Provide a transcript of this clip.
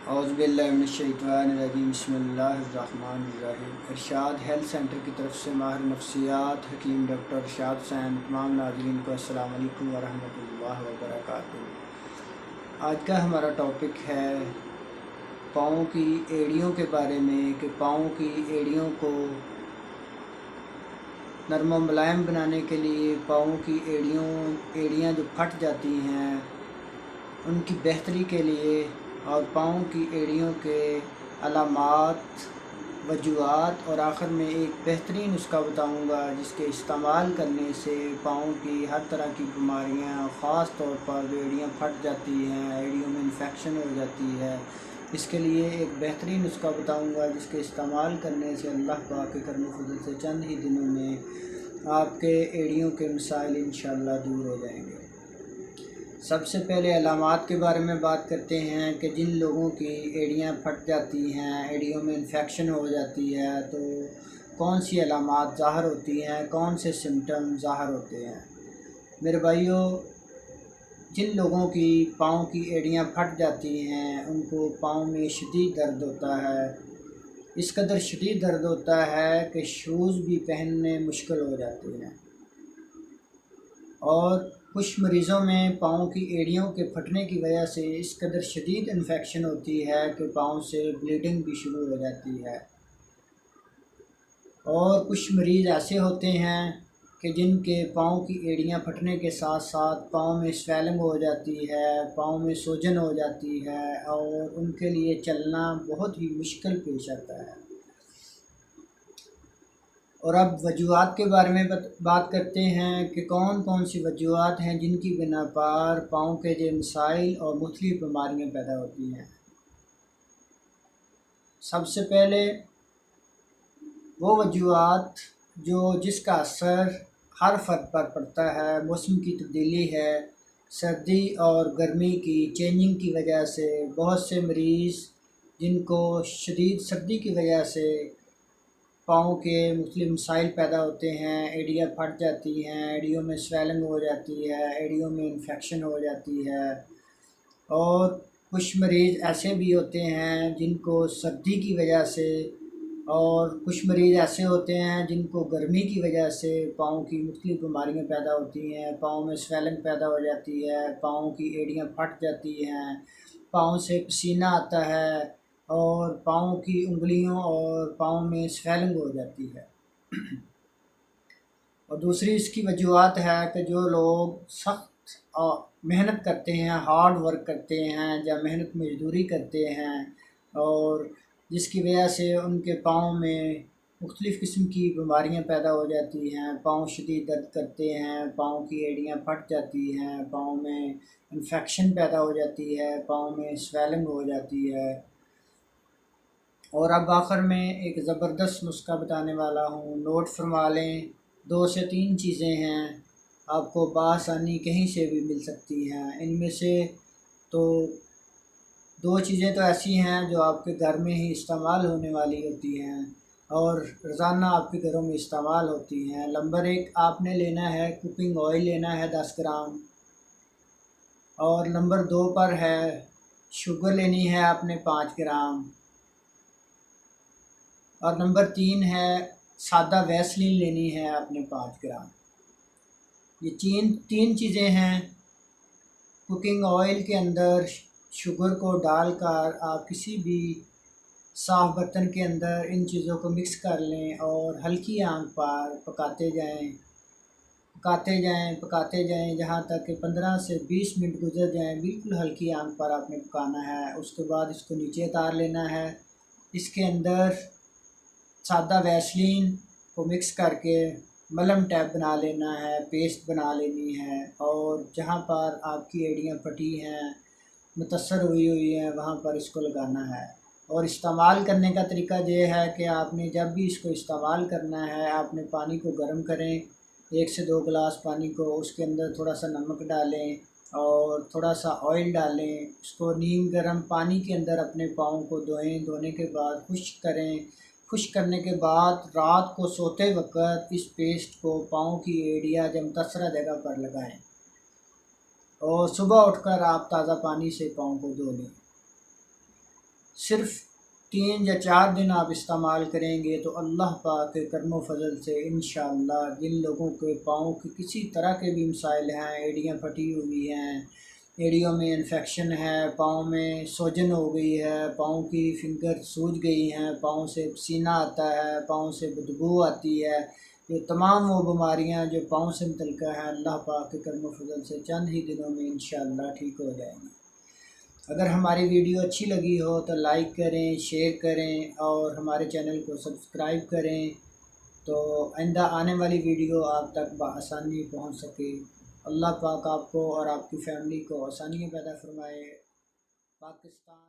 औज़ुबिल्लाहिमिनश्शैतानिर्रजीम बिस्मिल्लाहिर्रहमानिर्रहीम। इरशाद health centre की तरफ से माहिर नफ्सियात हकीम डॉक्टर इरशाद हुसैन तमाम नाज़रीन को अस्सलाम वालेकुम वरहमतुल्लाहि वबरकातुहू। आज का हमारा टॉपिक है पाँव की एड़ियों के बारे में कि पाँव की एड़ियों को नरम व मुलायम बनाने के लिए पाँव की एड़ियाँ जो फट जाती हैं उनकी बेहतरी के लिए और पाँव की एड़ियों के अलामात, वजूहात और आखिर में एक बेहतरीन नुस्खा बताऊंगा जिसके इस्तेमाल करने से पाँव की हर तरह की बीमारियां, ख़ास तौर पर जो एड़ियाँ फट जाती हैं, एड़ियों में इन्फेक्शन हो जाती है, इसके लिए एक बेहतरीन नुस्खा बताऊंगा जिसके इस्तेमाल करने से अल्लाह पाक के करम फजल से चंद ही दिनों में आपके एड़ियों के मसाइल इंशाअल्लाह दूर हो जाएंगे। सबसे पहले अलामात के बारे में बात करते हैं कि जिन लोगों की एड़ियाँ फट जाती हैं, एड़ियों में इन्फेक्शन हो जाती है, तो कौन सी अलामात ज़ाहिर होती हैं, कौन से सिम्टम ज़ाहिर होते हैं। मेरे भाइयों, जिन लोगों की पाँव की एड़ियाँ फट जाती हैं उनको पाँव में शदीद दर्द होता है। इस कदर शदीद दर्द होता है कि शूज़ भी पहनने मुश्किल हो जाते हैं और कुछ मरीज़ों में पाँव की एड़ियों के फटने की वजह से इस कदर शदीद इन्फेक्शन होती है कि पाँव से ब्लीडिंग भी शुरू हो जाती है। और कुछ मरीज़ ऐसे होते हैं कि जिनके पाँव की एड़ियाँ फटने के साथ साथ पाँव में स्वेलिंग हो जाती है, पाँव में सूजन हो जाती है और उनके लिए चलना बहुत ही मुश्किल पेश आता है। और अब वजूहात के बारे में बात करते हैं कि कौन कौन सी वजूहात हैं जिनकी बिना पर पाँव के जो मसाइल और मुख्तलिफ बीमारियाँ पैदा होती हैं। सबसे पहले वो वजूहात जिसका असर हर फर्द पर पड़ता है, मौसम की तब्दीली है, सर्दी और गर्मी की चेंजिंग की वजह से बहुत से मरीज़ जिनको शदीद सर्दी की वजह से पाँव के मुख्तलिफ मसाइल पैदा होते हैं, एड़ियाँ फट जाती हैं, एड़ियों में स्वेलिंग हो जाती है, एड़ियों में इन्फेक्शन हो जाती है। और कुछ मरीज़ ऐसे भी होते हैं जिनको सर्दी की वजह से, और कुछ मरीज़ ऐसे होते हैं जिनको गर्मी की वजह से पाँव की मुख्तलिफ बीमारियाँ पैदा होती हैं, पाँव में स्वेलिंग पैदा हो जाती है, पाँव की एड़ियाँ फट जाती हैं, पाँव से पसीना आता है और पाँव की उंगलियों और पाँव में स्वेलिंग हो जाती है। और दूसरी इसकी वजूहात है कि जो लोग सख्त मेहनत करते हैं, हार्ड वर्क करते हैं या मेहनत मजदूरी करते हैं और जिसकी वजह से उनके पाँव में मुख्तलिफ़ किस्म की बीमारियां पैदा हो जाती हैं, पाँव शदीद दर्द करते हैं, पाँव की एड़ियाँ फट जाती हैं, पाँव में इन्फेक्शन पैदा हो जाती है, पाँव में स्वेलिंग हो जाती है। और अब आखिर में एक ज़बरदस्त नुस्खा बताने वाला हूँ, नोट फरमा लें। 2 से 3 चीज़ें हैं, आपको बआसानी कहीं से भी मिल सकती हैं। इनमें से तो 2 चीज़ें तो ऐसी हैं जो आपके घर में ही इस्तेमाल होने वाली होती हैं और रोज़ाना आपके घरों में इस्तेमाल होती हैं। नंबर 1 आपने लेना है कुकिंग ऑयल लेना है 10 ग्राम, और नंबर 2 पर है शुगर लेनी है आपने 5 ग्राम, और नंबर 3 है सादा वैसलीन लेनी है आपने 5 ग्राम। ये तीन चीज़ें हैं। कुकिंग ऑयल के अंदर शुगर को डालकर आप किसी भी साफ़ बर्तन के अंदर इन चीज़ों को मिक्स कर लें और हल्की आंच पर पकाते जाएं जहाँ तक कि 15 से 20 मिनट गुजर जाएं। बिल्कुल हल्की आंच पर आपने पकाना है। उसके बाद इसको नीचे उतार लेना है। इसके अंदर सादा वैसलीन को मिक्स करके मलहम टाइप बना लेना है, पेस्ट बना लेनी है, और जहाँ पर आपकी एड़ियाँ फटी हैं, मुतअस्सर हुई हैं, वहाँ पर इसको लगाना है। और इस्तेमाल करने का तरीका ये है कि आपने जब भी इसको इस्तेमाल करना है, आपने पानी को गर्म करें, 1 से 2 गिलास पानी को, उसके अंदर थोड़ा सा नमक डालें और थोड़ा सा ऑयल डालें। इसको नीम गर्म पानी के अंदर अपने पाँव को धोएं। धोने के बाद खुश्क करें। खुश्क करने के बाद रात को सोते वक्त इस पेस्ट को पाँव की एड़ियाँ जब मुतअस्सरा जगह पर लगाएं और सुबह उठकर आप ताज़ा पानी से पाँव को धो लें। सिर्फ़ 3 या 4 दिन आप इस्तेमाल करेंगे तो अल्लाह पाक के करम फ़ज़ल से इंशाअल्लाह जिन लोगों के पाँव के किसी तरह के भी मसाइल हैं, एड़ियाँ फटी हुई हैं, एड़ियों में इन्फेक्शन है, पाँव में सूजन हो गई है, पाँव की फिंगर सूज गई हैं, पाँव से पसीना आता है, पाँव से बदबू आती है, ये तमाम वो बीमारियां जो पाँव से मुतल्लिक़ हैं, अल्लाह पाक के करम फ़ज़ल से चंद ही दिनों में इंशाअल्लाह ठीक हो जाएंगी। अगर हमारी वीडियो अच्छी लगी हो तो लाइक करें, शेयर करें और हमारे चैनल को सब्सक्राइब करें, तो आइंदा आने वाली वीडियो आप तक बआसानी पहुंच सके। अल्लाह पाक आपको और आपकी फ़ैमिली को आसानियाँ पैदा फरमाए। पाकिस्तान।